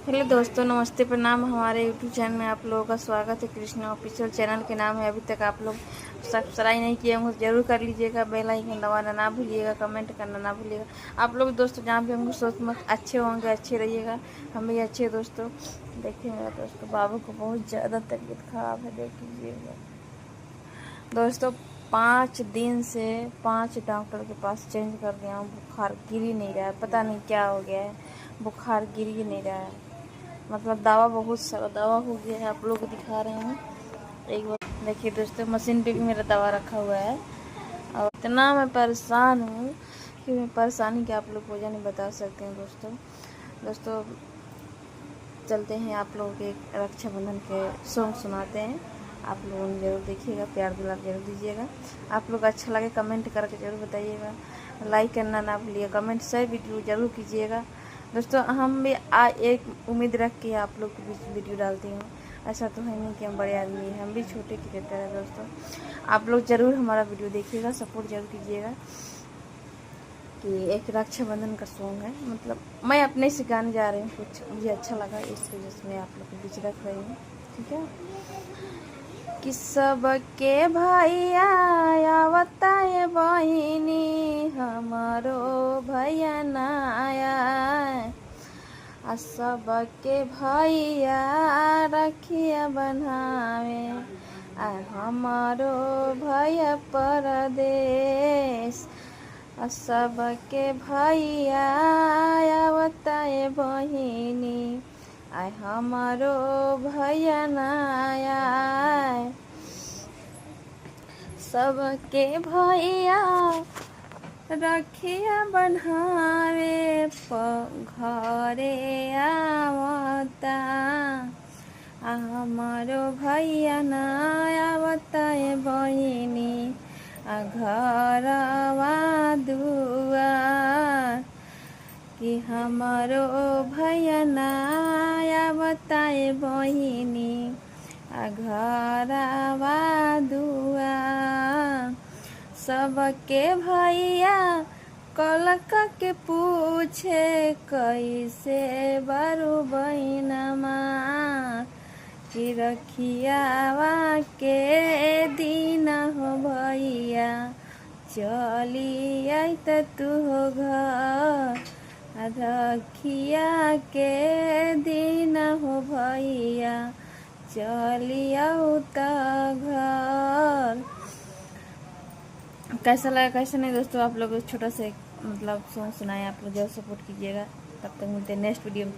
Hello दोस्तों, नमस्ते, प्रणाम। हमारे यूट्यूब चैनल में आप लोगों का स्वागत है। कृष्णा ऑफिशियल चैनल के नाम है। अभी तक आप लोग सब्सक्राइब नहीं किए होंगे तो जरूर कर लीजिएगा। बेल आइकन दबाना ना भूलिएगा, कमेंट करना ना भूलिएगा। आप लोग दोस्तों जहाँ भी होंगे सोच मत अच्छे होंगे, अच्छे रहिएगा। हम भी अच्छे दोस्तों। देखिए मेरा दोस्तों बाबू को बहुत ज़्यादा तबीयत खराब है, देख लीजिएगा दोस्तों। 5 दिन से 5 डॉक्टर के पास चेंज कर दिया हूँ। बुखार गिर ही नहीं रहा है, पता नहीं क्या हो गया है। बुखार गिर ही नहीं रहा है। मतलब दवा बहुत सारा दवा हो गया है। आप लोग को दिखा रहे हैं एक बार। देखिए दोस्तों, मशीन पे भी मेरा दवा रखा हुआ है। और इतना मैं परेशान हूँ कि मैं परेशानी क्या आप लोग को नहीं बता सकते हैं दोस्तों। चलते हैं, आप लोगों के रक्षाबंधन के सॉन्ग सुनाते हैं। आप लोगों ने जरूर देखिएगा, प्यार दुलार जरूर दीजिएगा। आप लोग अच्छा लगे कमेंट करके जरूर बताइएगा। लाइक करना ना भूलिएगा, कमेंट शेयर वीडियो जरूर कीजिएगा दोस्तों। हम भी एक उम्मीद रख के आप लोग के बीच वीडियो डालती हूँ। ऐसा तो है नहीं कि हम बड़े आदमी हैं, हम भी छोटे क्रिएटर हैं दोस्तों। आप लोग ज़रूर हमारा वीडियो देखिएगा, सपोर्ट जरूर कीजिएगा। कि एक रक्षाबंधन का सॉन्ग है, मतलब मैं अपने से गाने जा रही हूँ, कुछ मुझे अच्छा लगा इस वजह से मैं आप लोग के बीच रख रही हूँ। ठीक है। कि सबके भैया आवता है बहिनी, हमारो भैया ना आया। आ सबके भैया रखिया बनावे, आ हमारो भैया परदेश। आ सबके भैया आवता है बहिनी, आय हमारो भैया ना आया। सबके भैया रखिया बनावे घरे आवता, हमारो भैया ना आवता है बहिनी, घरवा दुआर। कि हमारो भैया ना आवता है बहिनी, घरवा दुआर। सबके भैया कलक के पूछे, कैसे बारू बहिनमा। कि रखियावा के दिन हो भैया, चली आई त तू हो घर। रखिया के दिन हो भैया, चली आओ त घर। कैसा लगा कैसा नहीं दोस्तों, आप लोग छोटा सा मतलब सॉन्ग सुनाए। आप लोग जरूर सपोर्ट कीजिएगा। तब तक मिलते हैं नेक्स्ट वीडियो में।